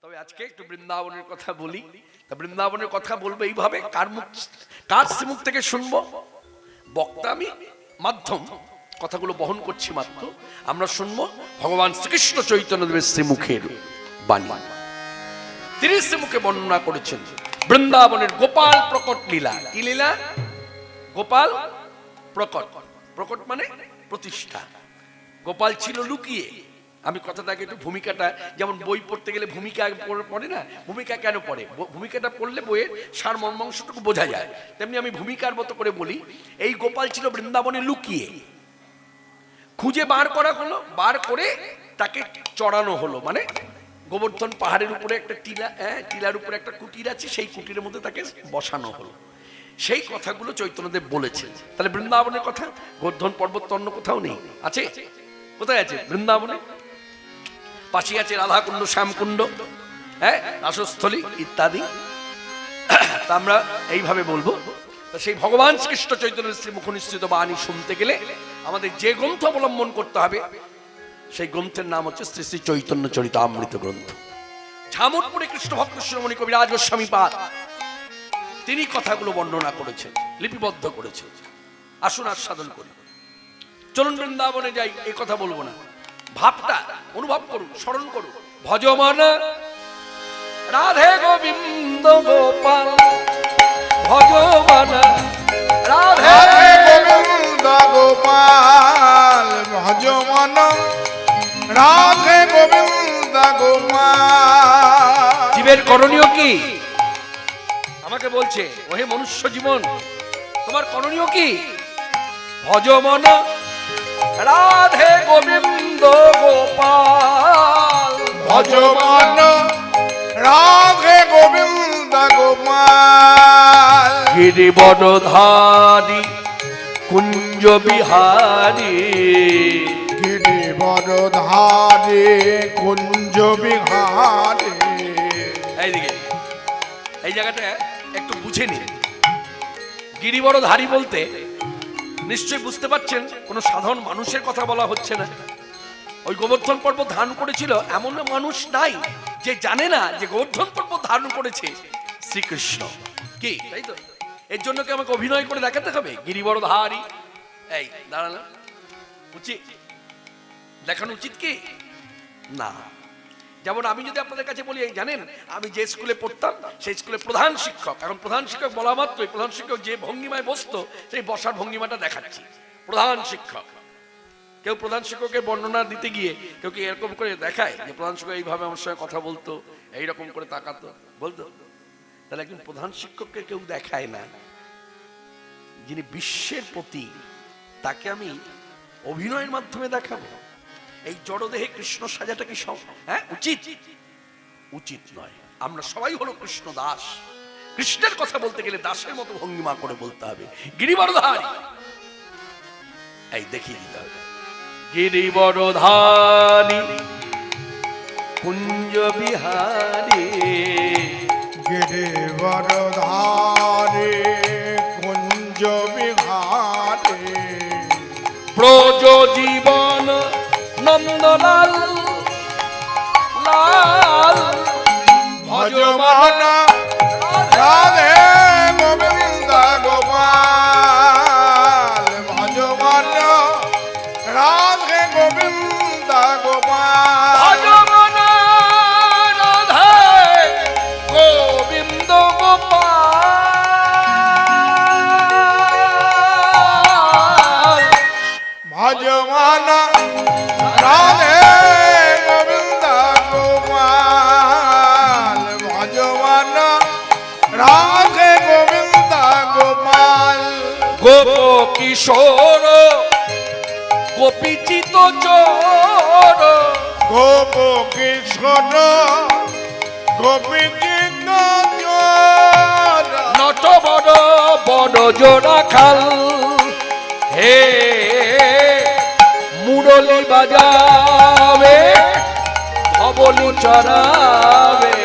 তবে আজকে একটু বৃন্দাবনের কথা বলি। তা বৃন্দাবনের কথা বলবো এইভাবে, কার মুখ থেকে শুনবো? বক্তা আমি, মাধ্যম, কথাগুলো বহন করছি মাত্র। আমরা শুনবো ভগবান শ্রীকৃষ্ণ চৈতন্যদেবের শ্রীমুখের বাণী। তিনি শ্রীমুখে বর্ণনা করেছেন বৃন্দাবনের গোপাল প্রকট লীলা। কি লীলা? গোপাল প্রকট। প্রকট মানে প্রতিষ্ঠা। গোপাল ছিল লুকিয়ে। আমি কথাটাকে একটু, ভূমিকাটা যেমন বই পড়তে গেলে ভূমিকা পড়ে না, ভূমিকা কেন পড়ে? ভূমিকাটা পড়লে বইয়ের সার মর্মাংশটুকু বোঝা যায়। তেমনি আমি ভূমিকার মতো করে বলি, এই গোপাল ছিল বৃন্দাবনে লুকিয়ে, খুঁজে বার করা হলো, বার করে তাকে চড়ানো হলো। মানে গোবর্ধন পাহাড়ের উপরে একটা টিলার উপরে একটা কুটির আছে, সেই কুটিরের মধ্যে তাকে বসানো হলো। সেই কথাগুলো চৈতন্যদেব বলেছেন। তাহলে বৃন্দাবনের কথা, গোবর্ধন পর্বত অন্য কোথাও নেই, আছে? কোথায় আছে? বৃন্দাবনে। পাশে আছে রাধাকুণ্ড, শ্যামকুণ্ড, রাসস্থলী ইত্যাদি। তা আমরা এইভাবে বলবো। সেই ভগবান শ্রীকৃষ্ণ চৈতন্যের শ্রী মুখ নিঃসৃত বাণী শুনতে গেলে আমাদের যে গ্রন্থ অবলম্বন করতে হবে, সেই গ্রন্থের নাম হচ্ছে শ্রী শ্রী চৈতন্য চরিতামৃত গ্রন্থ। ঝামুরপুরে কৃষ্ণ ভক্ত শিরোমণি কবিরাজ গোস্বামী পাদ তিনি কথাগুলো বর্ণনা করেছেন, লিপিবদ্ধ করেছেন। আসুন আস্বাদন করি। চলুন বৃন্দাবনে যাই, এই কথা বলবো না, ভাবটা অনুভব করুন, স্মরণ করুন। ভজমান রাধে গোবিন্দ গোপাল, ভজমান রাধে গোবিন্দ গোপাল, ভজমান রাধে গোবিন্দ গোপাল। জীবের করণীয় কি? আমাকে বলছে, ওহে মনুষ্য জীবন, তোমার করণীয় কি? ভজমান রাধে গোবিন্দ গোপাল, ভজমান রাধে গোবিন্দ গোপাল। গিরিবরধারী কুঞ্জ বিহারী, গিরিবরধারী কুঞ্জ বিহারী। এইদিকে এই জায়গাটা একটু বুঝে নিন। গিরিবরধারী বলতে নিশ্চয়ই বুঝতে পারছেন কোন সাধারণ মানুষের কথা বলা হচ্ছে না। ওই গোবর্ধন পর্বত ধারণ করেছিল এমন মানুষ নাই যে জানে না যে গোবর্ধন পর্বত ধারণ করেছে শ্রীকৃষ্ণ। কি তাই তো? এর জন্য কি আমাকে অভিনয় করে দেখাতে হবে? গিরিবরধারী এই দাঁড়ালাম, উচিত দেখানো উচিত কি না? যেমন আমি যদি আপনাদের কাছে বলি, জানেন আমি যে স্কুলে পড়তাম সেই স্কুলে প্রধান শিক্ষক, এখন প্রধান শিক্ষক বলা মাত্রই প্রধান শিক্ষক যে ভঙ্গিমায় বসতো সেই বসার ভঙ্গিমাটা দেখাচ্ছি। প্রধান শিক্ষক, কেউ প্রধান শিক্ষকের বর্ণনা দিতে গিয়ে কেউ কি এরকম করে দেখায় যে প্রধান শিক্ষক এইভাবে আমার সঙ্গে কথা বলতো, এইরকম করে তাকাতো, বলতো? তাহলে একজন প্রধান শিক্ষককে কেউ দেখায় না, যিনি বিশ্বের প্রতি, তাকে আমি অভিনয়ের মাধ্যমে দেখাবো? এই জড়দেহে কৃষ্ণ সাজাটা কি উচিত? উচিত নয়। আমরা সবাই হলো কৃষ্ণ দাস। কৃষ্ণের কথা বলতে গেলে দাসের মতো ভঙ্গিমা করে বলতে হবে। গিরিবরধারী এই দেখিয়ে দিতে হবে। গিরিবরধারী কুঞ্জ বিহারী, গিরিবরধারী কুঞ্জ বিহারী। ব্রজ জীবন নন্দলাল লাল, ভজমান রাধে গোবিন্দ গোপাল, ভজমান রাধে গোবিন্দ গোপাল। ভজমান রাধে গোবিন্দ গোপাল, ভজমান রাধে গোবিন্দ গোপাল, ভজমান রাধে গোবিন্দ গোপাল। গোপ কিশোর গোপীচিত চোর, গোপ কৃষ্ণ গোপীচিত চোর। নট বড় বড় জোড়া খাল, হে মুরলি বাজাবে ধবলি চড়াবে,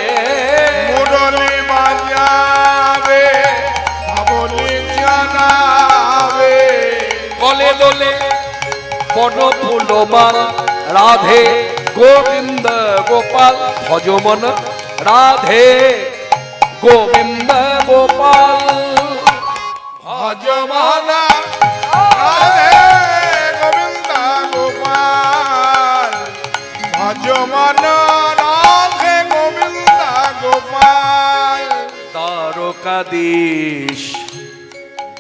মুরলি বাজাবে ধবলি চড়াবে। গলে দোলে বন ফুলমাল, রাধে গোবিন্দ গোপাল, ভজমন রাধে গোবিন্দ গোপাল ভজমান রাধে গোবিন্দ গোপাল ভজমান রাধে গোবিন্দ গোপাল দ্বারকাধীশ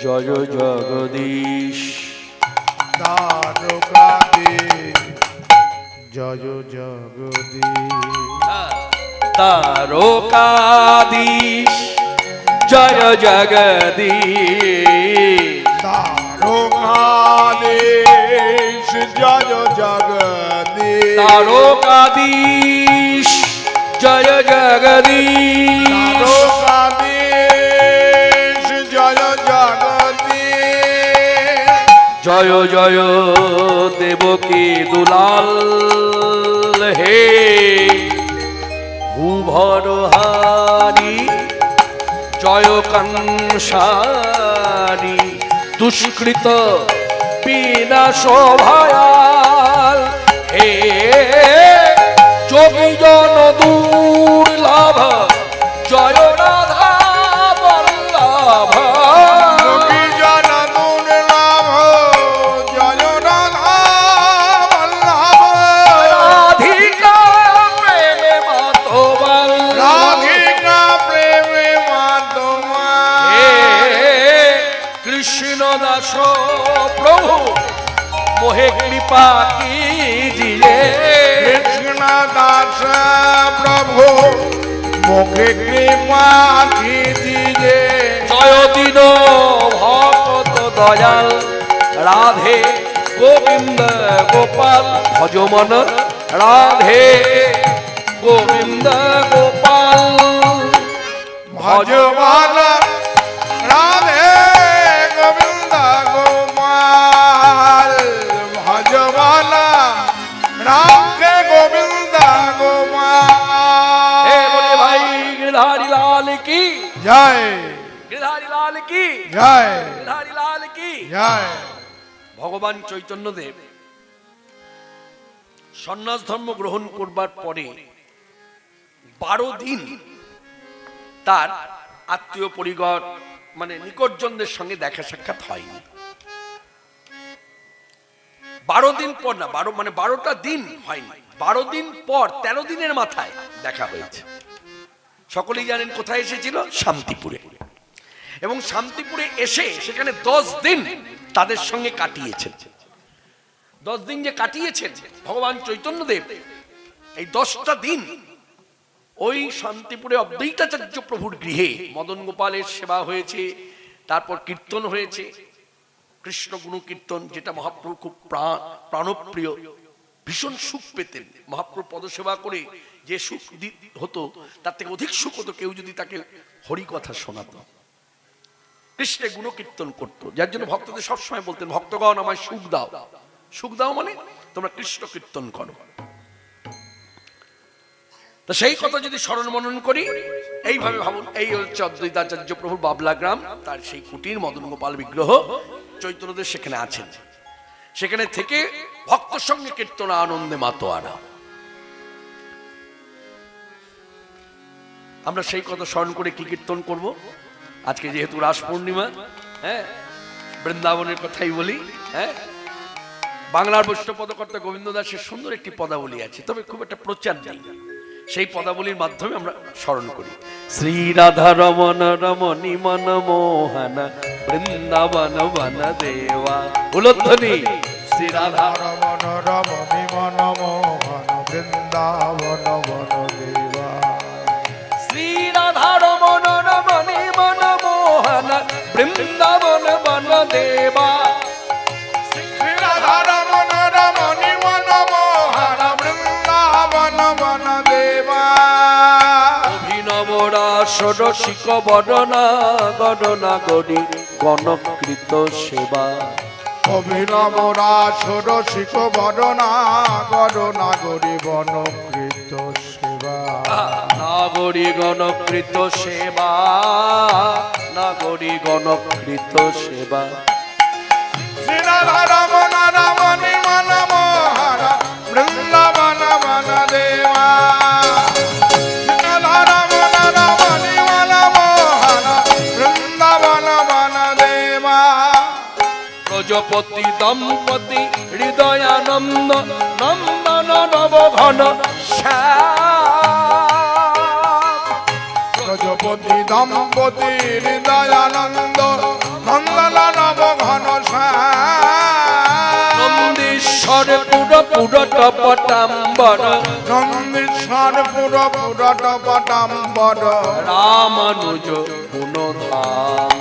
জয় জগদীশ দ্বারকাধীশ জয় জগদীশ দ্বারকাধীশ জয় জগদীশ দ্বারকাধীশ জয় জগদীশ দ্বারকাধীশ জয় জগদীশ দ্বারকাধীশ জয় জগদীশ জয় জয় দেবকী দুলাল হে ভূভরহারি জয় কংসারি দুষ্কৃত বিনাশ ভয়াল হে যোগী জন দুর্লভ জয় রাধা বল্লভ যোগী জন দুর্লভ জয় রাধা বল্লভ রাধিকা প্রেমে মাতোবাল রাধিকা প্রেমে মাতমা হে কৃষ্ণ দাস প্রভু মোহে কৃপা कीजिए কৃষ্ণ দাস প্রভু মুখে কৃপা कीजिए জয় দিন ভক্ত দয়াল রাধে গোবিন্দ গোপাল ভজমন রাধে গোবিন্দ গোপাল ভজমান রাধে গোবিন্দ গোপাল ভজমান রাধে গোবিন্দ हे बोले গোপাল भाई गिरधारी लाल की জয় गिरधारी लाल की জয় गिरधारी लाल की জয় ভগবান চৈতন্যদেব সন্ন্যাস ধর্ম গ্রহণ করবার পরে 12 দিন তার আত্মীয় পরিবার মানে নিকটজনদের সঙ্গে দেখা সাক্ষাৎ হয়নি। 12 দিন পর না 12 মানে 12টা দিন হয়নি, 12 দিন পর 13 দিনের মাথায় দেখা হয়েছে। সকলেই জানেন কোথায় এসেছিল? শান্তিপুরে। এবং শান্তিপুরে এসে সেখানে 10 দিন তাদের সঙ্গে কাটিয়েছেন। 10 দিন যে কাটিয়েছেন ভগবান চৈতন্যদেব, এই 10টা দিন ওই শান্তিপুরে অদ্বৈতাচার্য প্রভুর গৃহে মদন গোপালের সেবা হয়েছে, তারপর কীর্তন হয়েছে, কৃষ্ণ গুণ কীর্তন, যেটা মহাপ্রভু খুব প্রাণপ্রিয়, ভীষণ সুখ পেতেন। মহাপ্রভু পদসেবা করে যে সুখ হতো তার থেকে অধিক সুখ হতো কেউ যদি তাকে হরি কথা শোনাতো, কৃষ্ণের গুণ কীর্তন করতো। যার জন্য ভক্তদের সবসময় বলতেন, ভক্তগণ আমায় সুখ দাও। সুখ দাও মানে তোমরা কৃষ্ণ কীর্তন করো। তো সেই কথা যদি স্মরণ মনন করি, এইভাবে ভাবুন, এই হচ্ছে অদ্বৈতাচার্য প্রভুর বাবলা গ্রাম, তার সেই কুটির মদন গোপাল বিগ্রহ, চৈতন্যদেব সেখানে আছেন। সেখানে থেকে ভক্ত সঙ্গে কীর্তন আনন্দে মাতোয়ারা। আমরা সেই কথা স্মরণ করে কি কীর্তন করব? আজকে যেহেতু রাস পূর্ণিমা, হ্যাঁ, বৃন্দাবনের কথাই বলি। হ্যাঁ, বাংলার বৈষ্ণব পদকর্তা গোবিন্দ দাসের সুন্দর একটি পদাবলী আছে, তবে খুব একটা প্রচার নেই। সেই পদাবলীর মাধ্যমে আমরা স্মরণ করি। শ্রী রাধা রমন রমণী মন মোহন বৃন্দাবন বন দেওয়া। উলধ্বনি শ্রী রাধা রমণ রমণী মন মোহন বৃন্দাবন বন দেবা। শ্রী রাধা রমন রমণী মন মোহন বৃন্দাবন বন দেবা। শ্রী রাধা রমণ রমণী মন মোহন বৃন্দাবন বন দেবা। অভিনব রাস রসিক বদনা গণনা গরি গণকৃত সেবা। অভিনব রাস রসিক বদনা গণনাগরী বনকৃত সেবা। নাগরী গণকৃত সেবা, নাগরী গণকৃত সেবা। শ্রী রাধা রমণ রমণী মন মোহন বৃন্দাবন বন দেবা। শ্রী রাধা ব্রজপতি দম্পতি হৃদয়ানন্দ নন্দন নব ঘন ব্রজপতি দম্পতি হৃদয়ানন্দ মঙ্গল নব ঘন নন্দীশ্বর পুর পুরট পটাম্বর নন্দীশ্বর পুর পুরট পটাম্বর রামানুজ গুণধাম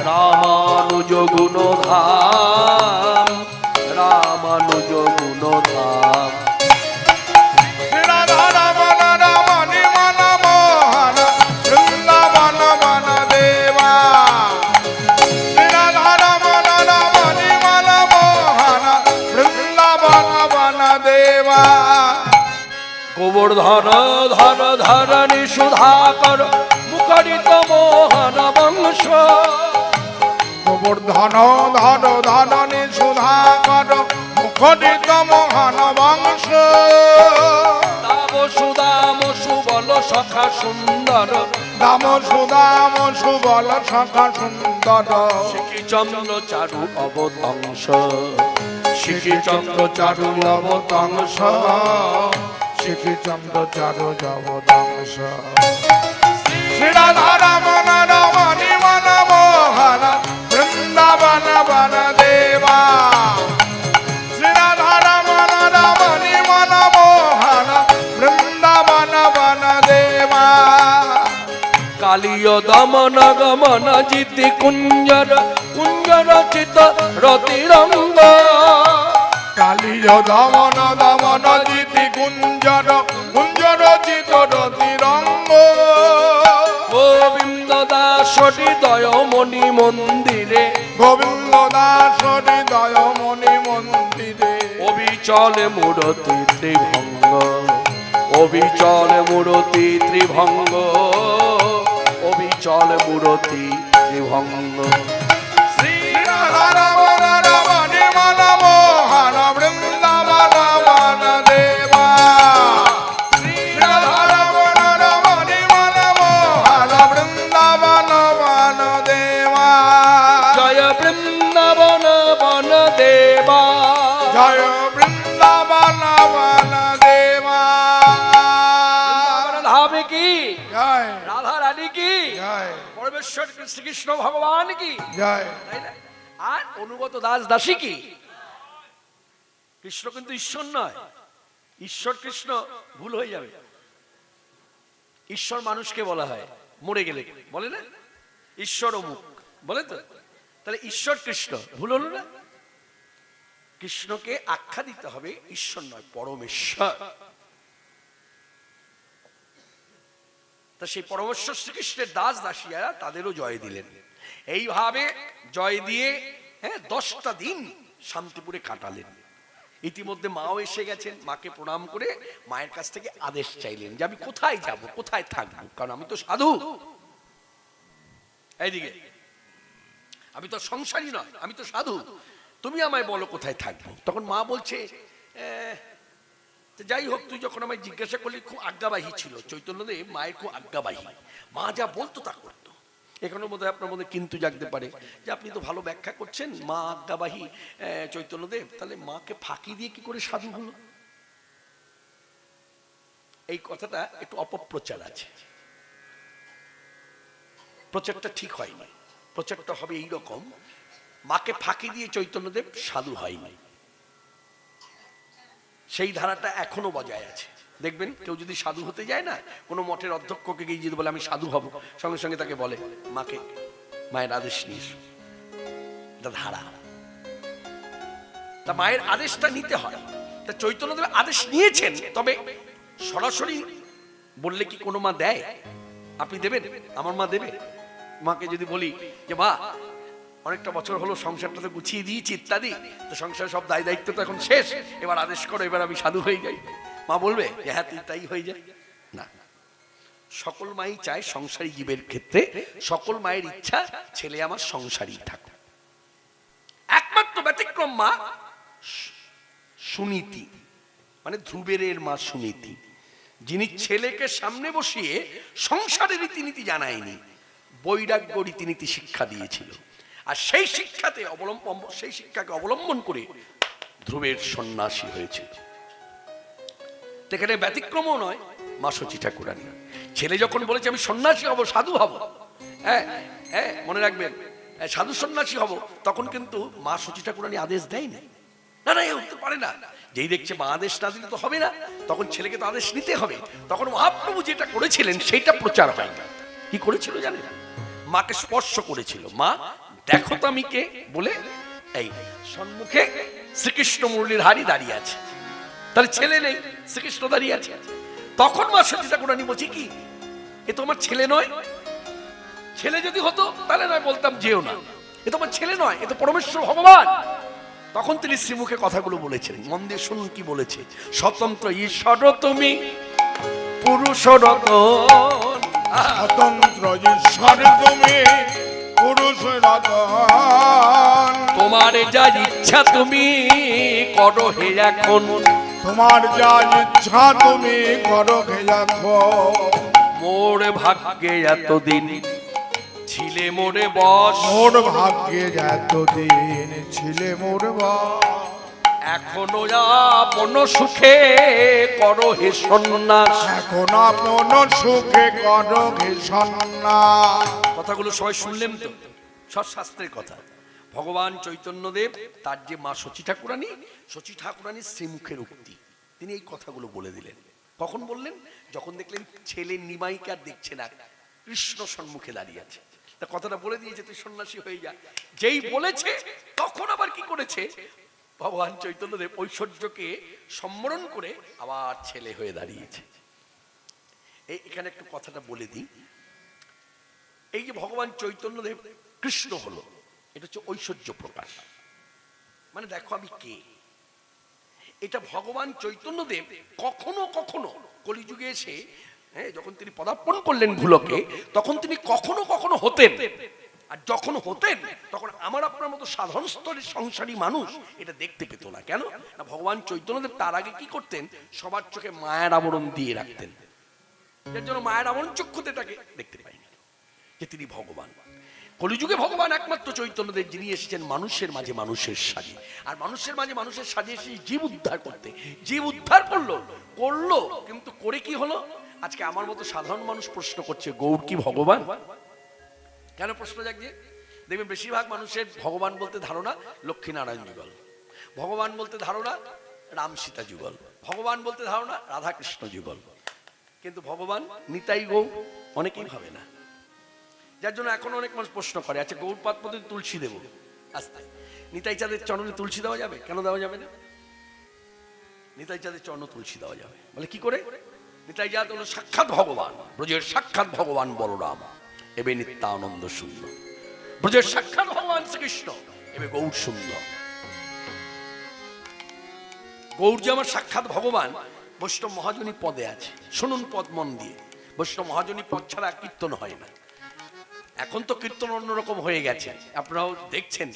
রামানুজ গুণধাম রামানুজ গুণধাম রাধারমণ রমণী মন মোহন বৃন্দাবন বন দেবা রাধারমণ রমণী মন মোহন বৃন্দাবন বন দেবা গোবর্ধন ধর ধরণী সুধাকর মুখরিত মোহন বংশ গোবর্ধন ধর ধরণী সুধাকর মুখরিত মোহন বংশ দাম সুদাম সুবল সখা সুন্দর দাম সুদাম সুবল সখা সুন্দর শিখি চন্দ্র চারু অবতংশ শিখি চন্দ্র চারু অবতংশ শিখি চন্দ্র চারু অবতংশ শ্রী রাধারমণ রমণী মন মোহন বৃন্দাবন বন দেবা শ্রী রাধারমণ রমণী মন মোহন বৃন্দাবন বন দেবা কালীয় দমন গমন জিতি কুঞ্জর কুঞ্জর চিত রতিরঙ্গ কালীয় দমন দমন জিতি কুঞ্জর কুঞ্জর চিত রতিরঙ্গ গোবিন্দ দাস হৃদয় মণি মন্দিরে গোবিন্দ দাস হৃদয় মণি মন্দিরে অবিচল মূরতি ত্রিভঙ্গ অবিচল মূরতি ত্রিভঙ্গ অবিচল মূরতি ত্রিভঙ্গ শ্রী রাধারমণ রমণী মন মোহন বৃন্দাবন বন দেবা শ্রী রাধারমণ রমণী মন মোহন বৃন্দাবন বন দেবা জয় বৃন্দাবন বন দেবা জয় বৃন্দাবন বন দেবা ধামে কি জয় রাধা রানী কি জয় পরমেশ্বর শ্রীকৃষ্ণ ভগবান কি জয় তাই না? আর অনুগত দাস দাসী কি কৃষ্ণ কিন্তু ঈশ্বর নয় ঈশ্বর কৃষ্ণ ভুল হয়ে যাবে ঈশ্বর মানুষকে বলা হয় মরে গেলে বলে না ঈশ্বর অমুক বলে তো তাহলে ঈশ্বর কৃষ্ণ ভুল হলো না কৃষ্ণকে আখ্যা দিতে হবে ঈশ্বর নয় পরমেশ্বর তা সেই পরমেশ্বর শ্রীকৃষ্ণের দাস দাসীরা তাদেরও জয় দিলেন এইভাবে জয় দিয়ে 10টা দিন শান্তিপুরে কাটালেন ইতিমধ্যে মাও এসে গেছেন মাকে প্রণাম করে মায়ের কাছ থেকে আদেশ চাইলেন যে আমি কোথায় যাব কোথায় থাকবো কারণ আমি তো সাধু এইদিকে আমি তো সংসারী নয় আমি তো সাধু তুমি আমায় বলো কোথায় থাকবো তখন মা বলছে যাই হোক তুই যখন আমায় জিজ্ঞাসা করলি খুব আজ্ঞাবাহী ছিল চৈতন্যদেব মায়ের খুব আজ্ঞাবাহী মা যা বলতো তা করতো এখানের মধ্যে আপনার মধ্যে কিন্তু জাগতে পারে যে আপনি তো ভালো ব্যাখ্যা করছেন মা আজ্ঞাবাহী চৈতন্যদেব তাহলে মাকে ফাঁকি দিয়ে কি করে সাধু হলো এই কথাটা একটু অপপ্রচার আছে প্রচারটা ঠিক হয়নি প্রচারটা হবে এইরকম মাকে ফাঁকি দিয়ে চৈতন্যদেব সাধু হয়নি সেই ধারাটা এখনো বজায় আছে দেখবেন কেউ যদি সাধু হতে যায় না কোনো মঠের অধ্যক্ষকে গিয়ে যদি বলে আমি সাধু হব সঙ্গে সঙ্গে তাকে বলে মাকে মায়ের আদেশ নিয়ে এসো এটা ধারা তা মায়ের আদেশটা নিতে হয় তা চৈতন্যদেব আদেশ নিয়েছেন তবে সরাসরি বললে কি কোনো মা দেয় আপনি দেবেন আমার মা দেবে মাকে যদি বলি যে মা অনেকটা বছর হলো সংসারটা তো গুছিয়ে দিয়েছি ইত্যাদি তো সংসার সব দায় দায়িত্ব তো এখন শেষ এবার আদেশ করো এবার আমি সাধু হয়ে যাই মা বলবে যে হ্যাঁ তুই তাই হয়ে যায় না সকল মাই চায় সংসারী জীবের ক্ষেত্রে সকল মায়ের ইচ্ছা ছেলে আমার সংসারী থাকুক একমাত্র ব্যতিক্রম মা সুনীতি মানে ধ্রুবের মা সুনীতি যিনি ছেলেকে সামনে বসিয়ে সংসারের রীতিনীতি জানায়নি বৈরাগ্য রীতিনীতি শিক্ষা দিয়েছিল আর সেই শিক্ষাকে অবলম্বন করে ধ্রুবের সন্ন্যাসী হয়েছে। এখানে ব্যতিক্রমও নয় মা শচী ঠাকুরানী। ছেলে যখন বলেছে আমি সন্ন্যাসী হব, সাধু হব, হ্যাঁ হ্যাঁ মনে রাখবেন, সাধু সন্ন্যাসী হব, তখন কিন্তু মা শচী ঠাকুরানী আদেশ দেয় না, না না, এ হতে পারে না। যেই দেখছে মা আদেশ না দিলে তো হবে না, তখন ছেলেকে তো আদেশ নিতে হবে। তখন মহাপ্রভু যেটা করেছিলেন সেইটা প্রচার হয় না। কি করেছিল জানেন? মাকে স্পর্শ করেছিল। মা দেখো তো আমি কে বলে, এই সম্মুখে শ্রীকৃষ্ণ মুরলীধারী দাঁড়িয়ে আছে, তাহলে ছেলে নেই, শ্রীকৃষ্ণ দাঁড়িয়ে আছে। তখন মা সচী ঠাকুরানী বলছে কি, এ তো আমার ছেলে নয়। ছেলে যদি হতো তাহলে নয় বলতাম যেও না, এ তো আমার ছেলে নয়, এ তো পরমেশ্বর ভগবান। তখন তিনি শ্রীমুখে কথাগুলো বলেছেন, মন দিয়ে শুনুন কি বলেছে। স্বতন্ত্র ঈশ্বর তুমি পুরুষ রতন, স্বতন্ত্র ঈশ্বর তুমি পুরুষ রতন, তোমার যা ইচ্ছা তুমি করো হে এখন, তোমার যা ইচ্ছা তুমি করো হে এখন। মোর ভাগ্যে এতদিন ছিলে মোরে বস, মোর ভাগ্যে এতদিন ছিলে মোর বস, এখনো আপন সুখে করো হে সন্ন্যাস, এখন আপন সুখে করো হে সন্ন্যাস। কথাগুলো সবাই শুনলেন তো? সব শাস্ত্রের কথা। ভগবান চৈতন্যদেব তার যে মা শচী ঠাকুরানীর শ্রীমুখের উক্তি, তিনি এই কথাগুলো বলে দিলেন। কখন বললেন? যখন দেখলেন ছেলে নিমাইকে আর দেখছে না, কৃষ্ণ সম্মুখে দাঁড়িয়ে আছে। তা কথাটা বলে দিয়েছে তুই সন্ন্যাসী হয়ে যা। যেই বলেছে তখন আবার কি করেছে ভগবান চৈতন্যদেব? ঐশ্বর্যকে সম্বরণ করে আবার ছেলে হয়ে দাঁড়িয়েছে। এখানে একটু কথাটা বলে দিই। এই যে ভগবান চৈতন্যদেব কৃষ্ণ হলো, এটা হচ্ছে ঐশ্বর্য প্রকাশ। মানে দেখো আমি কে, এটা ভগবান চৈতন্যদেব কখনো কখনো কলিযুগে এসে, হ্যাঁ, যখন তিনি পদার্পণ করলেন ভুলকে, তখন তিনি কখনো কখনো হতেন। আর যখন হতেন তখন আমার আপনার মতো সাধারণ স্তরের সংসারী মানুষ এটা দেখতে পেত না। কেন না? ভগবান চৈতন্যদেব তার আগে কি করতেন? সবার চোখে মায়ার আবরণ দিয়ে রাখতেন, যার জন্য মায়ের আমন চক্ষুতে তাকে দেখতে পাইনি যে তিনি ভগবান। কলিযুগে ভগবান একমাত্র চৈতন্যদেব, যিনি এসেছেন মানুষের মাঝে মানুষের সাজে। আর মানুষের মাঝে মানুষের সাজে এসে জীব উদ্ধার করতে, জীব উদ্ধার করলো, কিন্তু করে কি হলো? আজকে আমার মতো সাধারণ মানুষ প্রশ্ন করছে, গৌর কি ভগবান? কেন প্রশ্ন জাগছে? দেখবেন বেশিরভাগ মানুষের ভগবান বলতে ধারণা লক্ষ্মীনারায়ণ যুগল, ভগবান বলতে ধারণা রাম সীতা যুগল, ভগবান বলতে ধারণা রাধাকৃষ্ণ যুগল। কিন্তু ভগবান নিতাই গৌর অনেকেই ভাবে না, যার জন্য এখন অনেক মানুষ প্রশ্ন করে, আচ্ছা গৌরপাদ পদ্ধতি তুলসী দেবো, আস্তে নিতাই চাঁদের চরণে তুলসী দেওয়া যাবে? কেন দেওয়া যাবে না? নিতাই চাঁদের চরণ তুলসী দেওয়া যাবে বলে কি করে? নিতাই চাঁদ হলো সাক্ষাৎ ভগবান, ব্রজের সাক্ষাৎ ভগবান বলরাম, এবে নিত্যানন্দ শূন্য। ব্রজের সাক্ষাৎ ভগবান শ্রীকৃষ্ণ, এবে গৌর সুন্দর। গৌর যে আমার সাক্ষাৎ ভগবান, বৈষ্ণব মহাজনী পদে আছে। শুনুন পদ মন দিয়ে, বৈষ্ণব মহাজনী পদ ছাড়া কীর্তন হয় না। এখন তো কীর্তন অন্যরকম হয়ে গেছে, আপনারাও দেখছেন,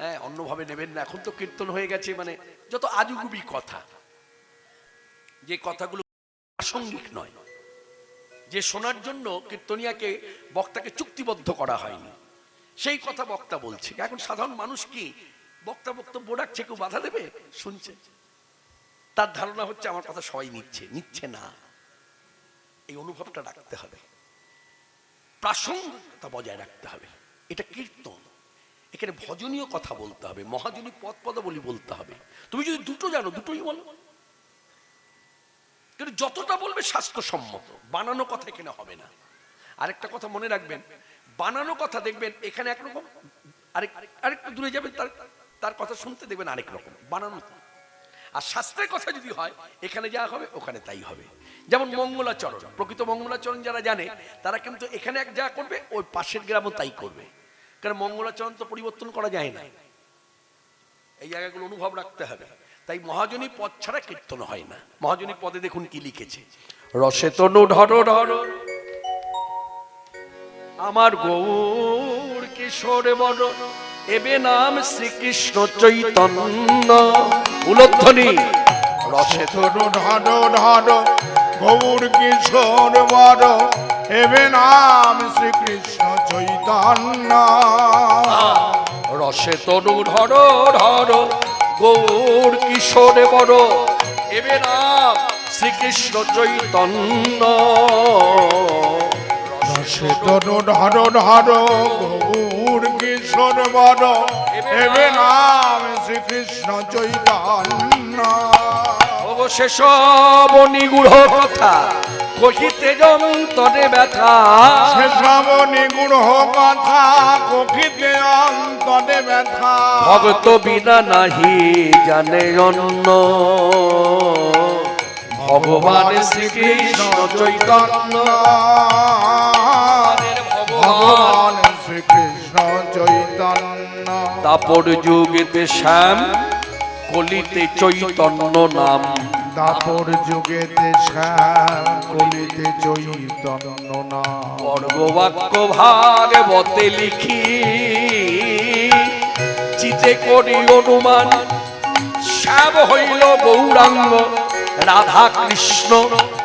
হ্যাঁ, অন্যভাবে নেবেন না। এখন তো কীর্তন হয়ে গেছে মানে যত আজুগুবি কথা, যে কথাগুলো প্রাসঙ্গিক নয়, যে শোনার জন্য কীর্তনিয়াকে বক্তাকে চুক্তিবদ্ধ করা হয়নি, সেই কথা বক্তা বলছে। এখন সাধারণ মানুষ কি বক্তা বক্তব্য রাখছে, কেউ বাধা দেবে? শুনছে, তার ধারণা হচ্ছে আমার কথা সবাই নিচ্ছে না। এই অনুভবটা রাখতে হবে, প্রাসঙ্গিকতা বজায় রাখতে হবে। এটা কীর্তন, এখানে ভজনীয় কথা বলতে হবে, মহাজনী পদ পদাবলী বলতে হবে। তুমি যদি দুটো জানো, দুটোই বলো, কিন্তু যতটা বলবে স্বাস্থ্যসম্মত, বানানো কথা এখানে হবে না। আরেকটা কথা মনে রাখবেন, বানানো কথা দেখবেন এখানে একরকম, আরেকটু দূরে যাবেন তার কথা শুনতে দেখবেন আরেক রকম বানানো। আর শাস্ত্রের কথা যদি হয়, এখানে যা হবে ওখানে তাই হবে। যেমন মঙ্গলাচরণ, প্রকৃত মঙ্গলাচরণ যারা জানে তারা কিন্তু এখানে এক যা করবে, ওই পাশের গ্রামও তাই করবে, কারণ মঙ্গলাচরণ তো পরিবর্তন করা যায় না। এই জায়গাগুলো অনুভব রাখতে হবে। তাই মহাজনী পদ ছাড়া কীর্তন হয় না। মহাজনী পদে দেখুন কি লিখেছে, রসে তনু ঢর ঢর আমার গৌর কিশোর বড়, এবে নাম শ্রীকৃষ্ণ চৈতন্য। উলধ্বনি, রসে তনু ঢর ঢর গৌর কিশোর বড় এবে নাম শ্রীকৃষ্ণ চৈতন্য রসে তনু ধর ধর গৌর কিশোর বড় এবে নাম শ্রীকৃষ্ণ চৈতন্য রসে তনু ধর ধর গৌর কিশোর বড় এবে নাম শ্রীকৃষ্ণ চৈতন্য অবশেষ নিগূঢ় কথা কহিতে যন্তরে ব্যথা সেসব নিগূঢ় কথা কহিতে অন্তরে ব্যথা ভগত বিনা নাহি জানে অন্য ভগবান শ্রীকৃষ্ণ চৈতন্য ভগবান শ্রীকৃষ্ণ চৈতন্য তাপর যুগেতে শ্যাম কলিতে চৈতন্য নাম দাপর যুগেতে শ্যাম কলিতে চৈতন্য নাম গর্ববাক্য ভাগবতে লিখি চিতে করি অনুমান শ্যাম হইল গৌরাঙ্গ রাধা কৃষ্ণ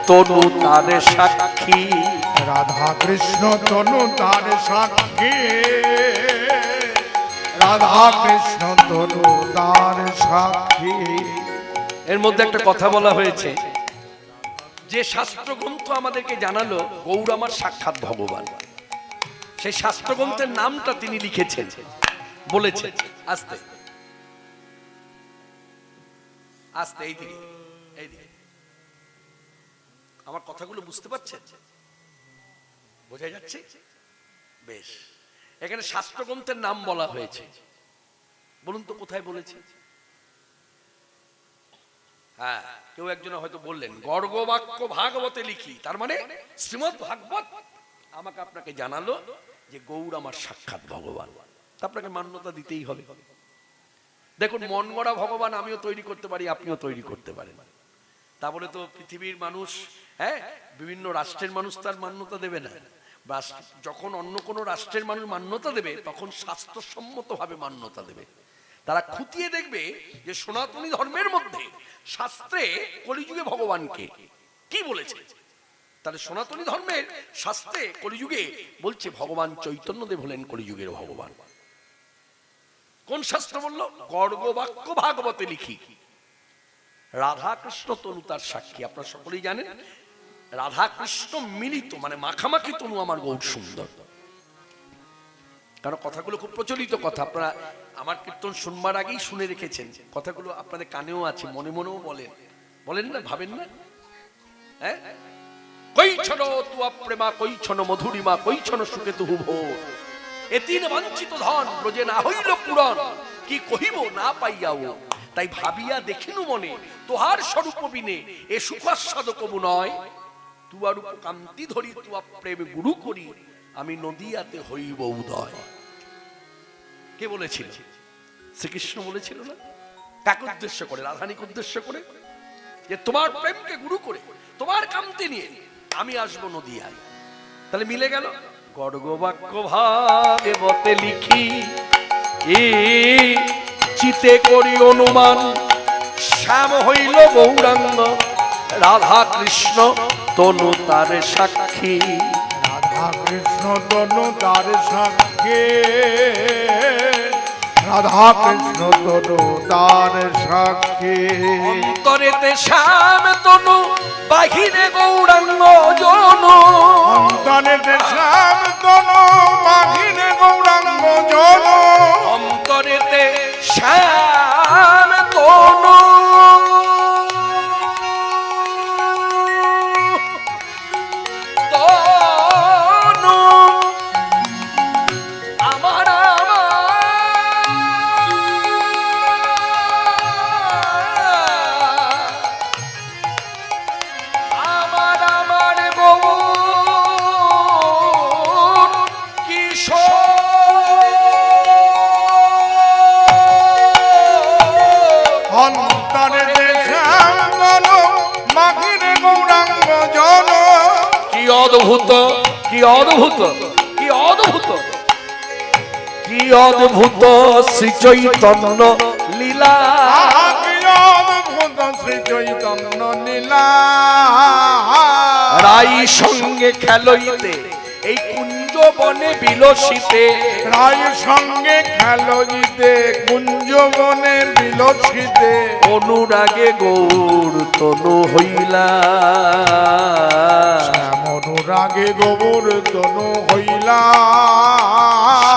তনু তার সাক্ষী রাধা কৃষ্ণ তনু তার সাক্ষী রাধা কৃষ্ণ তনু তার সাক্ষী এর মধ্যে একটা কথা বলা হয়েছে যে শাস্ত্র গ্রন্থ আমাদেরকে জানালো গৌর আমার সাক্ষাৎ ভগবান সেই শাস্ত্র গ্রন্থের নামটা তিনি লিখেছেন বলেছেন আস্তে আস্তে এইদিকে আমার কথাগুলো বুঝতে পারছেন বোঝা যাচ্ছে বেশ এখানে শাস্ত্র গ্রন্থের নাম বলা হয়েছে বলুন তো কোথায় বলেছে হ্যাঁ কেউ একজন হয়তো বললেন গর্গবাক্য ভাগবতে লিখি তার মানে শ্রীমদ্ ভাগবত আমাকে আপনাকে জানালো যে গৌর আমার সাক্ষাৎ ভগবান আপনাকে মান্যতা দিতেই হবে দেখুন মন গড়া ভগবান আমিও তৈরি করতে পারি আপনিও তৈরি করতে পারেন তা বলে তো পৃথিবীর মানুষ হ্যাঁ বিভিন্ন রাষ্ট্রের মানুষ তার মান্যতা দেবে না যখন অন্য কোনো রাষ্ট্রের মানুষ মান্যতা দেবে তখন শাস্ত্রসম্মত ভাবে মান্যতা দেবে তারা খুঁটিয়ে দেখবে যে সনাতনী ধর্মের মধ্যে শাস্ত্রে কলিযুগে ভগবানকে কি বলেছে তাহলে সনাতনী ধর্মের শাস্ত্রে কলিযুগে বলছে ভগবান চৈতন্যদেব হলেন কলিযুগের ভগবান কোন শাস্ত্র বলল গর্গবাক্য ভাগবতে লিখি রাধা কৃষ্ণ তনু তার সাক্ষী আপনারা সকলেই জানেন রাধা কৃষ্ণ মিলিত মানে মাখামাখি তনু আমার গৌর সুন্দর কারণ কথাগুলো খুব প্রচলিত কথা আপনারা আমার কীর্তন শুনবার আগেই শুনে রেখেছেন কথাগুলো আপনাদের কানেও আছে মনে মনেও বলেন না ভাবেন না হ্যাঁ কৈছন তুয়া প্রেমা কৈছন মধুরিমা কৈছন সুখে তুহু ভোর এ তিন বঞ্চিত ধন ব্রজে না হইল পূরণ কি কহিব না পাইয়াও তাই ভাবিয়া দেখিনু মনে তোহার স্বরূপ বিনে এ সুখাস্বাদ কবু নয় তুয়া রূপ কান্তি ধরি তুয়া প্রেম গুরু করি আমি নদিয়াতে হইব উদয় কে বলেছিল শ্রীকৃষ্ণ বলেছিল না কাকে উদ্দেশ্য করে রাধানীকে উদ্দেশ্য করে যে তোমার প্রেমকে গুরু করে তোমার কান্তি নিয়ে আমি আসবো নদিয়ায় তাহলে মিলে গেল গর্গবাক্য ভাগবতে লিখি চিতে করি অনুমান শ্যাম হইল গৌরাঙ্গ রাধা কৃষ্ণ তনু তার সাক্ষী রাধা কৃষ্ণ তনু তার সাক্ষী রাধা কৃষ্ণ তনু তার সাক্ষী অন্তরেতে শ্যাম তনু বাহিরে গৌরাঙ্গ জন অন্তরেতে শ্যাম তনু বাহিরে গৌরাঙ্গ জন অন্তরেতে শ্যাম তনু অদ্ভুত কি অদ্ভুত কি অদ্ভুত কি অদ্ভুত শ্রী চৈতন্য লীলা কি অদ্ভুত শ্রী চৈতন্য লীলা রাই সঙ্গে খেলইতে এই কুঞ্জ বনে বিলসিতে রায় সঙ্গে খেলজিতে কুঞ্জ বনে বিলসিতে অনুরাগে গৌর তনু হইলা অনুরাগে গোবর তনু হইলা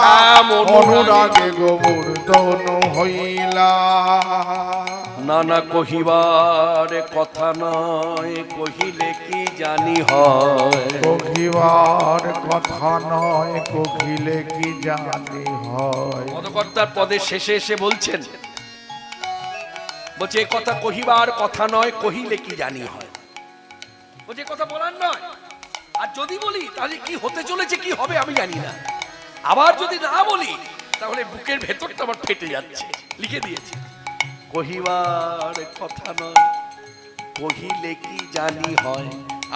শ্যাম অনুরাগে গোবর তনু হইলা নানা কহিবার কথা নয় কহিলে কি জানি হয় কহিবার কথা নয় কহিলে কি জানি হয় পদকর্তার পদের শেষে এসে বলছেন বলছে এ কথা কহিবার কথা নয় কহিলে কি জানি হয় বলছে কথা বলার নয় আর যদি বলি তাহলে কি হতে চলেছে কি হবে আমি জানি না আবার যদি না বলি তাহলে বুকের ভেতরটা আমার ফেটে যাচ্ছে লিখে দিয়েছে কহিবার কথা নয় কহিলে কি জানি হয়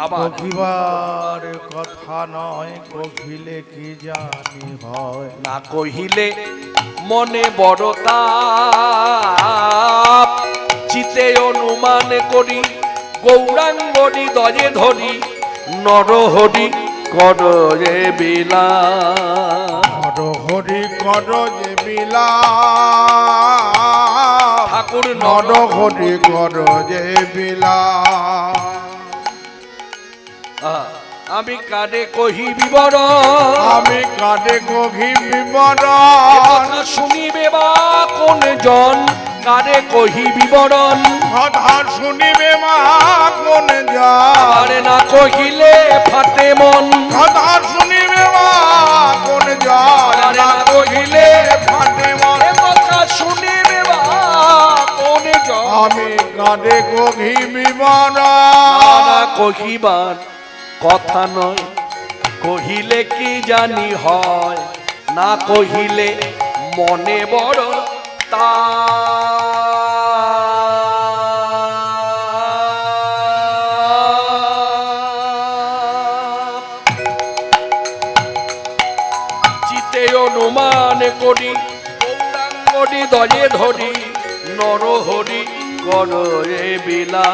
আবার কহিবার কথা নয় কহিলে কি জানি হয় না কহিলে মনে বড় তাপ চিতে অনুমান করি গৌরাঙ্গনি দয়ে ধরি নরহরি কররে বিলা নরহরি কর যে বিলা ঠাকুর নরহরি কর যে বিলা আমি কানে কহি বিবরণ আমি কানে কহি বিবরণ কথা শুনিবে বা কোন জন কানে কহি বিবরণ কথা শুনিবে মা কোন আরে না কহিলে ফাটে মন কথা শুনিবে মা কোন আরে না কহিলে ফাটে মন এ কথা শুনিবে বা কোন জন আমি কানে কহি বিবরণ না কহিবার কথা নয় কহিলে কি জানি হয় না কহিলে মনে বড় তা চিতে অনুমান করি গৌরাঙ্গনি দয়ে ধরি নরহরি কররে বিলা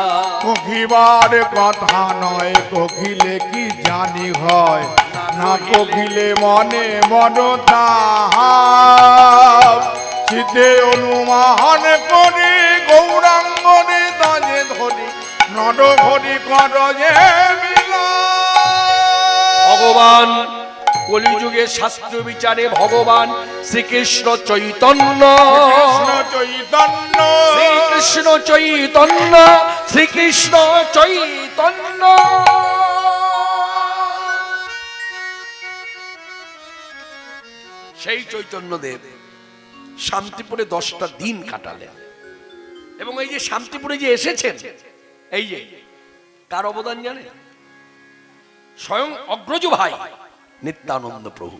কহিবার কথা নয় কহিলে কি জানি হয় না কহিলে মনে মনতা চিতে অনুমান করি গৌরাঙ্গনে দয়ে ধরি নরহরি কর যে বিলা ভগবান কলিযুগে শাস্ত্র বিচারে ভগবান শ্রীকৃষ্ণ চৈতন্য কৃষ্ণ চৈতন্য শ্রীকৃষ্ণ চৈতন্য শ্রীকৃষ্ণ চৈতন্য সেই চৈতন্যদেব শান্তিপুরে 10টা দিন কাটালেন এবং এই যে শান্তিপুরে যে এসেছেন এই যে কার অবদান জানেন স্বয়ং অগ্রজ ভাই নিত্যানন্দ প্রভু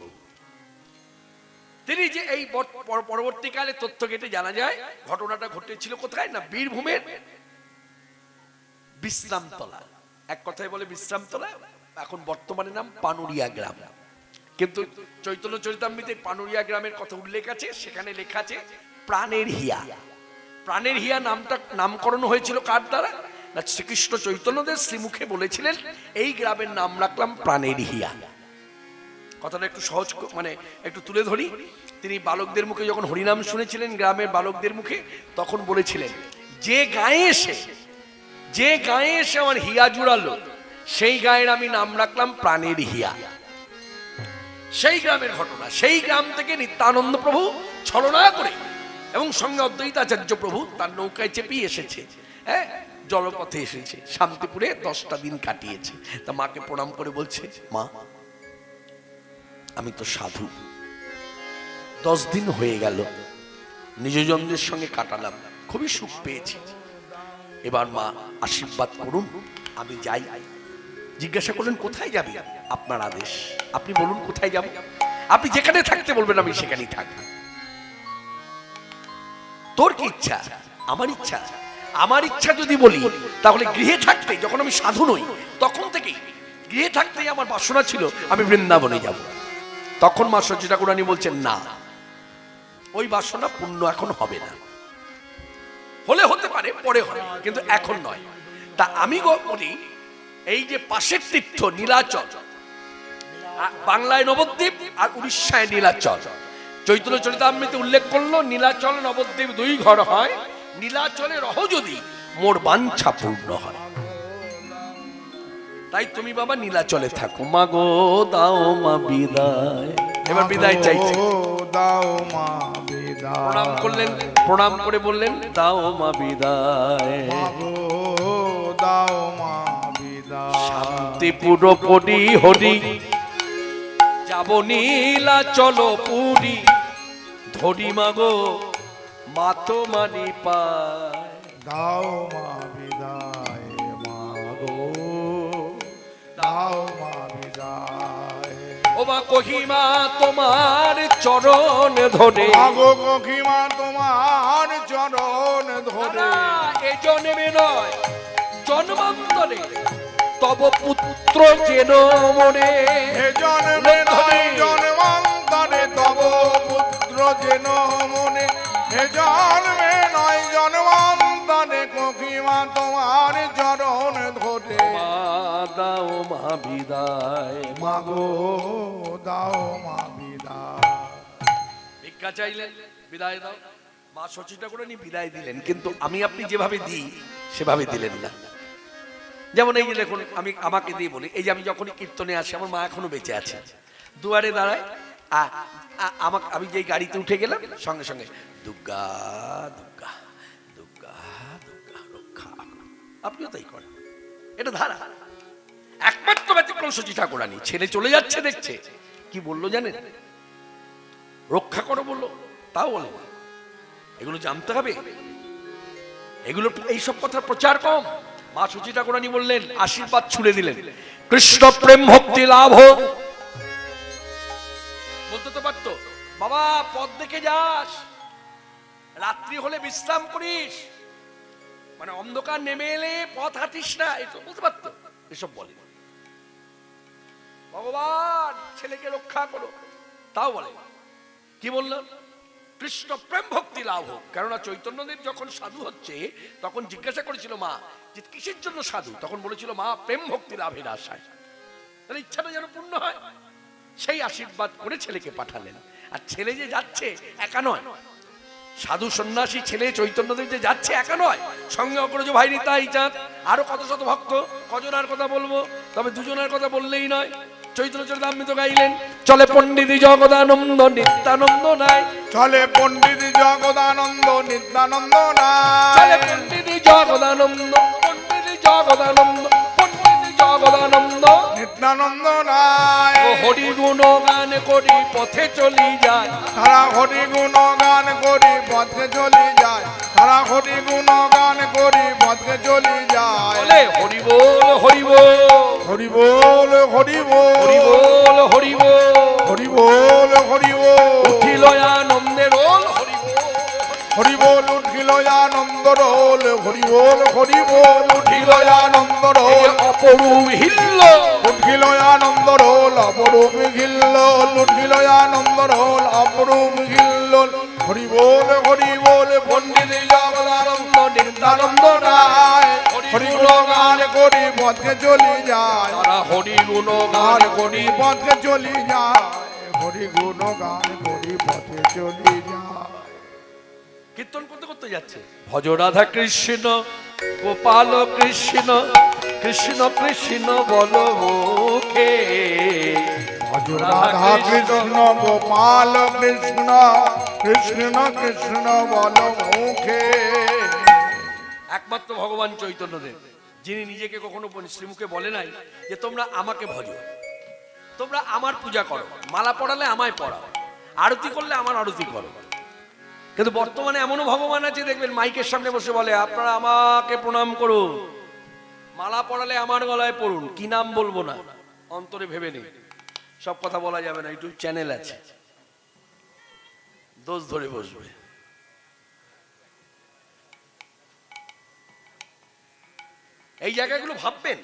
তিনি যে এই পরবর্তীকালে তথ্য ঘেটে জানা যায় ঘটনাটা ঘটেছিল কোথায় না বীরভূমের বিশ্রামতলা এক কথায় বলে বিশ্রামতলা এখন বর্তমানে নাম পানুরিয়া গ্রাম কিন্তু চৈতন্য চরিতামৃতে পানুরিয়া গ্রামের কথা উল্লেখ আছে সেখানে লেখা আছে প্রাণের হিয়া প্রাণের হিয়া নামটা নামকরণ হয়েছিল কার দ্বারা না শ্রীকৃষ্ণ চৈতন্যদেব শ্রীমুখে বলেছিলেন এই গ্রামের নাম রাখলাম প্রাণের হিয়া কথাটা একটু সহজ মানে একটু তুলে ধরি তিনি বালকদের মুখে যখন হরিনাম শুনেছিলেন গ্রামের বালকদের মুখে তখন বলেছিলেন যে গায়ে এসে আমার হিয়া জুড়ালো সেই গায়ের আমি নাম রাখলাম প্রাণের হিয়া সেই গ্রামের ঘটনা সেই গ্রাম থেকে নিত্যানন্দ প্রভু ছলনা করে এবং সঙ্গে অদ্বৈতাচার্য প্রভু তার নৌকায় চেপেই এসেছে হ্যাঁ জলপথে এসেছে শান্তিপুরে 10টা দিন কাটিয়েছে তা মাকে প্রণাম করে বলছে মা আমি তো সাধু 10 দিন হয়ে গেল নিজজনদের সঙ্গে কাটালাম খুবই সুখ পেয়েছি এবার মা আশীর্বাদ করুন আমি যাই জিজ্ঞাসা করলেন কোথায় যাবি আপনার আদেশ আপনি বলুন কোথায় যাব আপনি যেখানে থাকতে বলবেন আমি সেখানেই থাকব তোর কি ইচ্ছা আমার ইচ্ছা যদি বলি তাহলে গৃহে থাকতে যখন আমি সাধু নই তখন থেকেই গৃহে থাকতেই আমার বাসনা ছিল আমি বৃন্দাবনে যাব তখন মা সচ্চিদ ঠাকুরানী বলছেন না ওই বাসনা পূর্ণ এখন হবে না হলে হতে পারে পারে, পরে হয়, কিন্তু এখন নয়। তা আমি বলি, এই যে পাশের তীর্থ নীলাচল, বাংলায় নবদ্বীপ আর উড়িষ্যায় নীলাচল, চৈতন্য চরিতামৃতে উল্লেখ করলো নীলাচল নবদ্বীপ দুই ঘর হয়, নীলাচলে রহ যদি মোর বাঞ্ছা পূর্ণ হয়। তাই তুমি বাবা নীলাচলে থাকো। মা গো দাও মা বিদায়, এবার বিদায় চাইছে, দাও মা বিদায়। প্রণাম করলেন, প্রণাম করে বললেন দাও মা বিদায়। দাও মা বিদায়। শান্তিপুর পড়ি হরি যাব নীলাচল পুরী, ধরি মাগো মাতো মানি পায়। দাও মা বিদায় মা গো, দাও মা বিদায়। ও মা কহিমা তোমার চরণ ধরে, মাগো কহিমা তোমার চরণ ধরে, এ জন্মে নয় জন্মান্তরে তব পুত্র যেন মনে, হে জন্মে নয় জন্মান্তরে তব পুত্র যেন মনে, হে জন্মে নয় জন্মান্তরে কহিমা তোমার চরণ ধরে। মা দাও মা বিদায়, মাগো দাও মা বিদায়। ভিক্ষা চাইলেন, বিদায় দাও। মা সচিটা করে নি বিদায় দিলেন, কিন্তু আমি আপনি যেভাবে দিই সেভাবে দিলেন না। যেমন এই যে দেখুন, আমি আমাকে দিয়ে বলি, এই যে আমি যখনই কীর্তনে আসি, আমার মা এখনো বেঁচে আছে, দুয়ারে দাঁড়ায়, আমাকে, আমি যেই গাড়িতে উঠে গেলাম সঙ্গে সঙ্গে দুর্গা দুর্গা দুর্গা দুর্গা রক্ষা করো। আপনিও তাই করেন, এটা ধারা। একমাত্র ব্যতিক্রম সচি ঠাকুরানী, ছেলে চলে যাচ্ছে দেখছে, কি বললো জানেন? রক্ষা করো বললো, তাও বলে। এগুলো জানতে হবে, এগুলো এইসব কথার প্রচার কম। মা সচি ঠাকুরানী বললেন, আশীর্বাদ ছুড়ে দিলেন, কৃষ্ণ প্রেম ভক্তি লাভ হোক। বলতে তো পারতো, বাবা পথ দেখে যাস, রাত্রি হলে বিশ্রাম করিস, মানে অন্ধকার নেমে এলে পথ হাঁটিস না, এটা বলতে পারতো। এসব বলে, ভগবান ছেলেকে রক্ষা করো, তাও বলে। কি বললো? কৃষ্ণ প্রেম ভক্তি লাভ হোক। কেননা চৈতন্যদেব যখন সাধু হচ্ছে, তখন জিজ্ঞাসা করেছিল মা যে কিসের জন্য সাধু, তখন বলেছিল মা প্রেম ভক্তি লাভের আশায়, তাহলে ইচ্ছাটা যেন পূর্ণ হয়। সেই আশীর্বাদ করে ছেলেকে পাঠালেন। আর ছেলে যে যাচ্ছে একা নয়, সাধু সন্ন্যাসী ছেলে চৈতন্যদেব যে যাচ্ছে একা নয়, সঙ্গে অগ্রজ ভাই নিতাই চাঁদ, আরো কত শত ভক্ত, কজনার কথা বলবো, তবে দুজনের কথা বললেই নয়। চৈতন্য চরিতামৃত গাইলেন, চলে পণ্ডিত জগদানন্দ নিত্যানন্দ নাই, চলে পণ্ডিত জগদানন্দ নিত্যানন্দ নাই, চলে পণ্ডিত জগদানন্দ, পণ্ডিত জগদানন্দ, পণ্ডিত জগদানন্দ নিত্যানন্দ নাই। ও হরি গুণ গান করি পথে চলি যায়, তারা হরি গুণ গান করি পথে চলি যায়, তারা হরি গুণ গান করি পথে চলি যায়। বলে হরি বল হরি বল, হরি বল হরি বল, হরি বল হরি বল, হরি বল হরি বল, উঠিল আনন্দে রোল, হরি বল হরি বল উঠিল আনন্দ রোল, হরি বল হরি বল উঠিল আনন্দ রোল, অপরূপ হিল্ল, উঠিল আনন্দ রোল অপরূপ হিল্লোল, উঠিল আনন্দ রোল অপরূপ হিল্লোল। হরি বল পণ্ডিত জগদানন্দ নিত্যানন্দ নাই, হরি গুণ গান করি পথে চলি যায়, তারা হরি গুণ গান গান করি পথে চলি যায়, হরি গুণ গান করি পথে চলি যায়। কীর্তন করতে করতে যাচ্ছে, ভজ রাধা কৃষ্ণ গোপাল কৃষ্ণ, কৃষ্ণ কৃষ্ণ বল মুখে, ভজ রাধা কৃষ্ণ গোপাল কৃষ্ণ, কৃষ্ণ কৃষ্ণ বল মুখে। একমাত্র ভগবান চৈতন্যদেব, যিনি নিজেকে কখনো শ্রীমুখে বলে নাই যে তোমরা আমাকে ভজো, তোমরা আমার পূজা করো, মালা পড়ালে আমায় পড়াও, আরতি করলে আমার আরতি করো। কিন্তু বর্তমানে এমনও ভগবান আছে দেখবেন মাইকের সামনে বসে বলে আপনারা আমাকে প্রণাম করুন, মালা পড়ালে আমার গলায় পড়ুন, কি নাম বলবো না, অন্তরে ভেবে নেই, সব কথা বলা যাবে না, ইউটিউব চ্যানেল আছে, দোষ ধরে বসবে। এই জায়গাগুলো ভাববেন,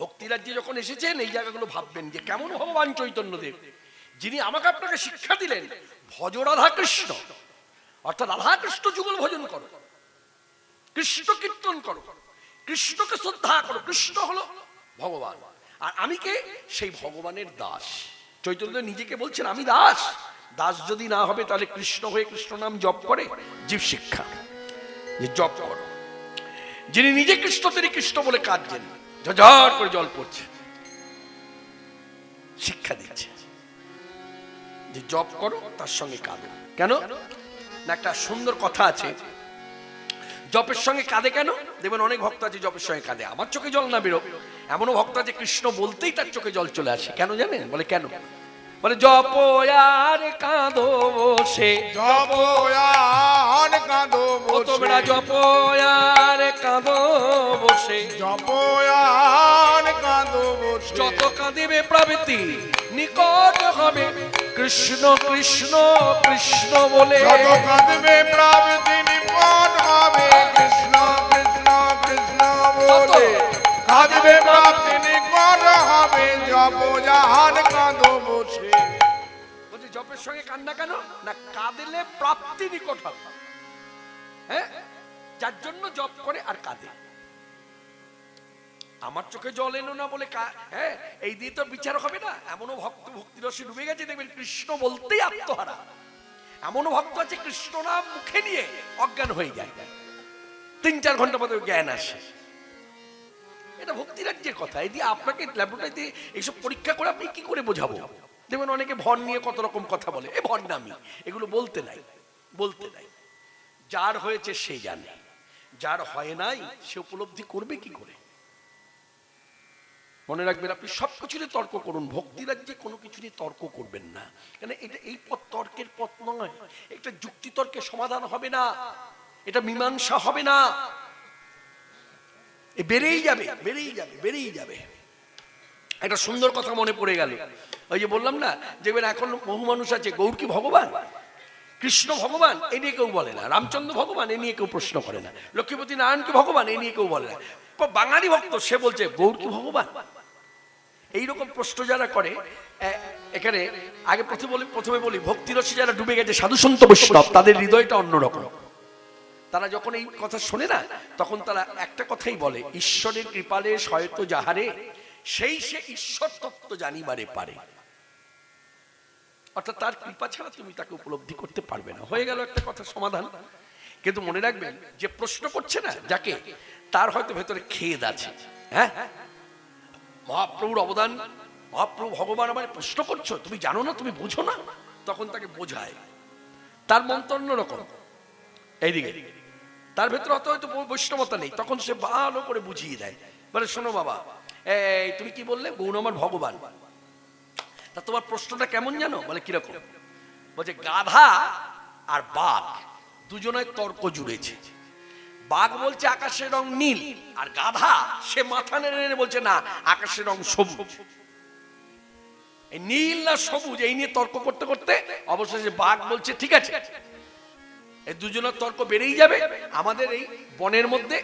ভক্তিরাজ্যে যখন এসেছেন এই জায়গাগুলো ভাববেন যে কেমন ভগবান চৈতন্যদেব, যিনি আমাকে আপনাকে শিক্ষা দিলেন ভজ রাধা কৃষ্ণ, অর্থাৎ রাধা কৃষ্ণ যুগল ভজন করো। কৃষ্ণ কীর্তন করো, কৃষ্ণকে শ্রদ্ধা করো। কৃষ্ণ হলো ভগবান, আর আমি কে? সেই ভগবানের দাস। চৈতন্য নিজেকে বলছেন আমি দাস। দাস যদি না হবে তাহলে কৃষ্ণ হয়ে কৃষ্ণ নাম জপ করে? জীব শিক্ষা যে জপ করো। যিনি নিজে কৃষ্ণ তিনি কৃষ্ণ বলে কাঁদছেন, ঝরঝর করে জল পড়ছে, শিক্ষা দিচ্ছে যে জপ করো তার সঙ্গে কাঁদো। কেন না, একটা সুন্দর কথা আছে, জপের সঙ্গে কাঁদে কেন? দেখবেন অনেক ভক্ত আছে জপের সঙ্গে কাঁদে, আমার চোখে জল না বেরো। এমনও ভক্ত আছে কৃষ্ণ বলতেই তার চোখে জল চলে আসে। কেন জানেন? বলে কেন? বলে জপ আর কাঁদো বসে, জপ আর কাঁদো বসে, তোমরা জপ আর কাঁদো বসে, জপ আর কাঁদো বসে, যত কাঁদিবে প্রবৃত্তি নিকট হবে কৃষ্ণ কৃষ্ণ কৃষ্ণ বলে। যত কাঁদবে প্রাবৃত্তি নিকট হবে কৃষ্ণ কৃষ্ণ কৃষ্ণ বলে। কাঁদবে প্রাবৃত্তি নিকট হবে জপ আর কাঁদো বসে। বলছে জপের সঙ্গে কান্না কেন না, কাঁদলে প্রাপ্তি নিকট হবে। হ্যাঁ, যার জন্য জপ করে আর কাঁদে। আমার চোখে জল এলো না বলে হ্যাঁ, এই দিয়ে তো বিচার হবে না। এমনও ভক্ত ভক্তি রসে ডুবে গেছে, দেখবেন কৃষ্ণ বলতেই আত্মহারা। এমনও ভক্ত আছে কৃষ্ণ নাম মুখে নিয়ে অজ্ঞান হয়ে যায়, 3-4 ঘন্টা পরে জ্ঞান আসে। এটা ভক্তি রাজ্যের কথা। এই দিয়ে আপনাকে ল্যাবরেটরিতে এইসব পরীক্ষা করে আপনি কি করে বোঝাবো? দেখবেন অনেকে ভন নিয়ে কত রকম কথা বলে, এ ভন নামি, এগুলো বলতে নাই, বলতে নাই। যার হয়েছে সে জানে, যার হয় নাই সে উপলব্ধি করবে কি করে? মনে রাখবেন, আপনি সবকিছু নিয়ে তর্ক করুন, ভক্তি রাজ্যে কোনো কিছু নিয়ে তর্ক করবেন না। কেন? এটা এই পথ তর্কের পথ নয়, এটা যুক্তি তর্কের সমাধান হবে না, এটা মীমাংসা হবে না। বেড়েই যাবে, বেড়েই যাবে, বেড়েই যাবে। একটা সুন্দর কথা মনে পড়ে গেল, ওই যে বললাম না, দেখবেন এখন বহু মানুষ আছে গৌর কি ভগবান, কৃষ্ণ ভগবান এ নিয়ে কেউ বলে না, রামচন্দ্র ভগবান এ নিয়ে কেউ প্রশ্ন করে না, লক্ষ্মীপতি নারায়ণ কি ভগবান এ নিয়ে কেউ বলে না। বাঙালি ভক্ত সে বলছে গৌর কি ভগবান। এইরকম প্রশ্ন যারা করে, এখানে আগে প্রথমে বলি ভক্তিরসে যারা ডুবে গেছে সাধু সন্ত বৈষ্ণব, তাদের হৃদয়টা অন্যরকম। তারা যখন এই কথা শোনে না, তখন তারা একটা কথাই বলে, ঈশ্বরের কৃপালে শয়ত যাহারে সেই সে ঈশ্বর তত্ত্ব জানিবারে পারে। অর্থাৎ তার কৃপা ছাড়া তুমি তাকে উপলব্ধি করতে পারবে না। হয়ে গেল একটা কথা সমাধান। কিন্তু মনে রাখবেন, যে প্রশ্ন করছে না যাকে, তার হয়তো ভেতরে খেদ আছে। হ্যাঁ, মহাপ্রভুর অবদান, মহাপ্রভু ভগবান আমার প্রশ্ন করছো, তুমি জানো না, তুমি বুঝো না, তখন তাকে বোঝায়। তার মন্তব্য অন্যরকম। এইদিকে তার ভেতরে অত হয়তো বৈষ্ণবতা নেই, তখন সে ভালো করে বুঝিয়ে দেয়, বলে শোনো বাবা, এই তুমি কি বললে গৌর আমার ভগবান, তা তোমার প্রশ্নটা কেমন জানো? বলে কিরকম? বলছে গাধা আর বাঘ দুজনের তর্ক জুড়েছে। বাঘ বলছে আকাশের রং নীল, আর গাধা সে মাথা নেড়ে বলছে না, আকাশের রং সবুজ। এই নীল না সবুজ এই নিয়ে তর্ক করতে করতে অবশেষে বাঘ বলছে ঠিক আছে, এই দুজনের তর্ক বেড়েই যাবে। আমাদের এই বনের মধ্যে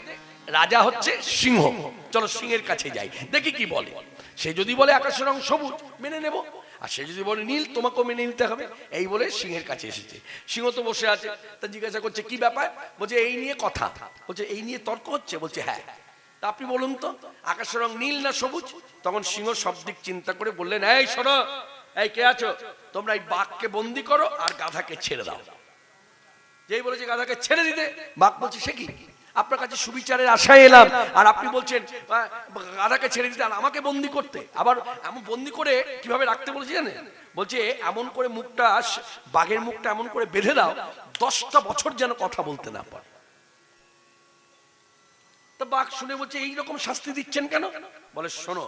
রাজা হচ্ছে সিংহ, চলো সিংহের কাছে যাই, দেখি কি বলে। সে যদি বলে আকাশের রং সবুজ, মেনে নেব, আর সে যদি বলে নীল, তোমাকেও মেনে নিতে হবে। এই বলে সিংহের কাছে এসেছে। সিংহ তো বসে আছে, তা জিজ্ঞাসা করছে কি ব্যাপার? বলছে এই নিয়ে কথা। বলছে এই নিয়ে তর্ক হচ্ছে? বলছে হ্যাঁ। তা আপনি বলুন তো আকাশের রং নীল না সবুজ? তখন সিংহ সব দিক চিন্তা করে বললেন, এই শোনো, এই কে আছো, তোমরা এই বাঘকে বন্দি করো আর গাধাকে ছেড়ে দাও। যেই বলেছে গাধাকে ছেড়ে দিতে, বাঘ বলছে সে কি, আপনার কাছে সুবিচারের আশায় এলাম, আর আপনি বলছেন গাধাকে ছেড়ে দিতে আর আমাকে বন্দি করতে। আবার এমন বন্দি করে কিভাবে রাখতে বলছে জানেন? বলছে এমন করে মুখটা, বাঘের মুখটা এমন করে বেঁধে দাও 10টা বছর যেন কথা বলতে না পারে। তো বাঘ শুনে বলছে এইরকম শাস্তি দিচ্ছেন কেন? বলে শোনো,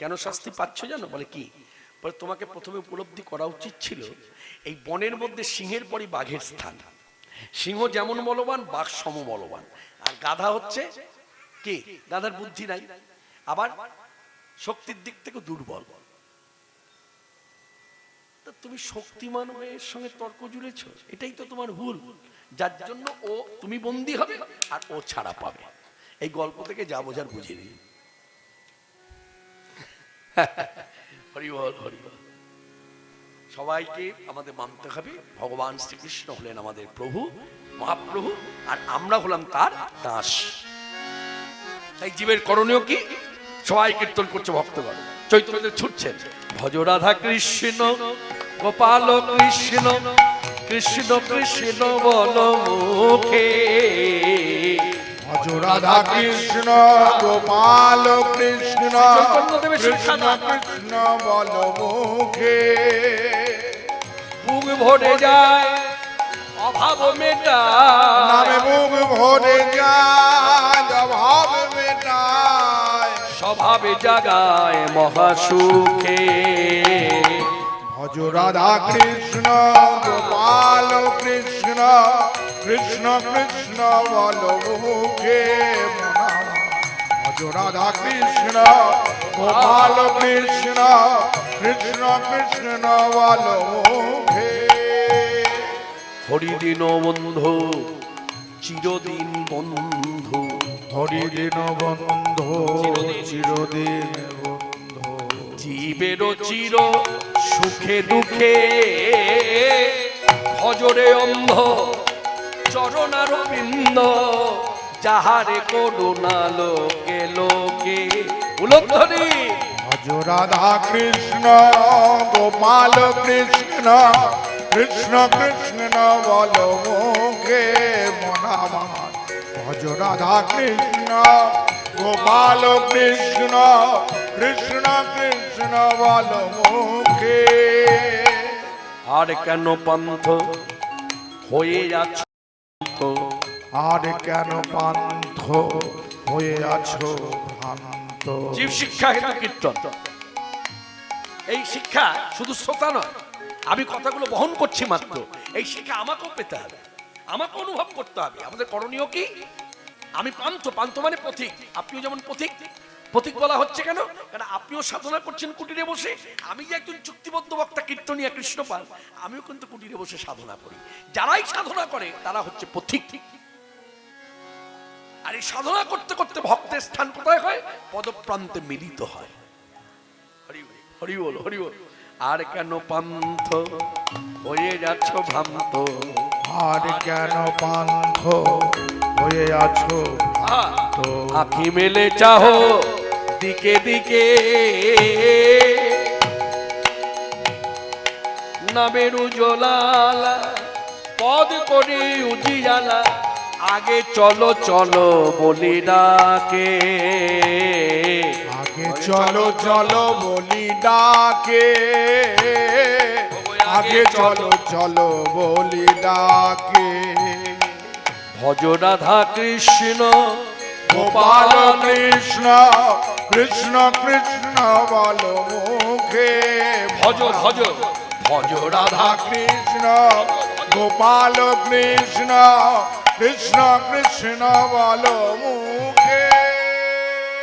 কেন শাস্তি পাচ্ছ জানো? বলে কি? বলে তোমাকে প্রথমে উপলব্ধি করা উচিত ছিল এই বনের মধ্যে সিংহের পরই বাঘের স্থান। সিংহ যেমন বলবান, বাঘ সম বলবান। আর গাধা হচ্ছে কি, গাধার বুদ্ধি নাই, আবার শক্তির দিক থেকে দুর্বল। তুমি শক্তিমান হয়ে এর সঙ্গে তর্ক জুড়েছ, এটাই তো তোমার ভুল, যার জন্য ও তুমি বন্দী হবে আর ও ছাড়া পাবে। এই গল্প থেকে যা বোঝার বুঝে নি। হরিবল হরিবল। সবাইকে আমাদের মানতে হবে ভগবান শ্রীকৃষ্ণ হলেন আমাদের প্রভু, মহাপ্রভু, আর আমরা হলাম তার দাস। তাই জীবের করণীয় কি? সবাই কীর্তন করছে, ভক্তগণ চৈতন্যদেব ছুটছেন, ভজ রাধা কৃষ্ণ গোপাল কৃষ্ণ, কৃষ্ণ কৃষ্ণ বল মুখে। ভজ রাধা কৃষ্ণ গোপাল কৃষ্ণ, কৃষ্ণ কৃষ্ণ বল মুখে। বুক ভরে যায় অভাব মেটায়, নামে বুক ভরে যায় অভাব মেটায়, স্বভাবে জাগায় মহাসুখে। ভজ রাধা কৃষ্ণ গোপাল কৃষ্ণ, কৃষ্ণ কৃষ্ণ বল মুখে। ভজ রাধা কৃষ্ণ গোপাল কৃষ্ণ, কৃষ্ণ কৃষ্ণ বল মুখে। হরিদিন বন্ধু চিরদিন বন্ধু, হরিদিন বন্ধু চিরদিন বন্ধু, জীবের চির সুখে দুঃখে। ভজরে অন্ধ চরণার বৃন্দ, যাহারে করুণা লোকে লোকে। উলধ্বনি। ভজ রাধা কৃষ্ণ গোপাল কৃষ্ণ, কৃষ্ণ কৃষ্ণ বল মুখে মন আমার। ভজ রাধা কৃষ্ণ গোপাল কৃষ্ণ, কৃষ্ণ কৃষ্ণ বল মুখে। আর কেন পন্থ হয়ে যাচ্ছ, আর কেন পান্থ হয়ে আছো ভ্রান্ত। জীব শিক্ষা হেতু কীর্তন। এই শিক্ষা শুধু শ্রোতা নয়, আমি কথাগুলো বহন করছি মাত্র। এই শিক্ষা আমাকেও পেতে হবে, আমাকে অনুভব করতে হবে। আমাদের করণীয় কি? আমি পান্থ, পান্থ মানে পথিক, আপনিও যেমন পথিক। পথিক বলা হচ্ছে কেন? কারণ আপনিও সাধনা করছেন কুটিরে বসে। আমি যে একজন চুক্তিবদ্ধ বক্তা কীর্তনিয়া কৃষ্ণপাল, আমিও কিন্তু কুটিরে বসে সাধনা করি। যারাই সাধনা করে তারা হচ্ছে পথিক। আর এই সাধনা করতে করতে ভক্তের স্থান কোথায় হয়? পদপ্রান্তে মিলিত হয়। হরি বল, হরি বল, হরি বল। আর কেন পান্থ হয়ে যাচ্ছ ভ্রান্ত, আর কেন পান্থ হয়ে আছো ভ্রান্ত। আঁখি মেলে চাহো দিকে দিকে, নামের উজ্জ্বলালা পদ করে উজিয়ালা। আগে চলো চলো বলি ডাকে, আগে চলো চলো বলি ডাকে, আগে চলো চলো বলি ডাকে। ভজ রাধা কৃষ্ণ গোপাল কৃষ্ণ, কৃষ্ণ কৃষ্ণ বল মুখে। ভজ ভজ ভজ রাধা কৃষ্ণ গোপাল কৃষ্ণ, কৃষ্ণ কৃষ্ণ বল মুখে।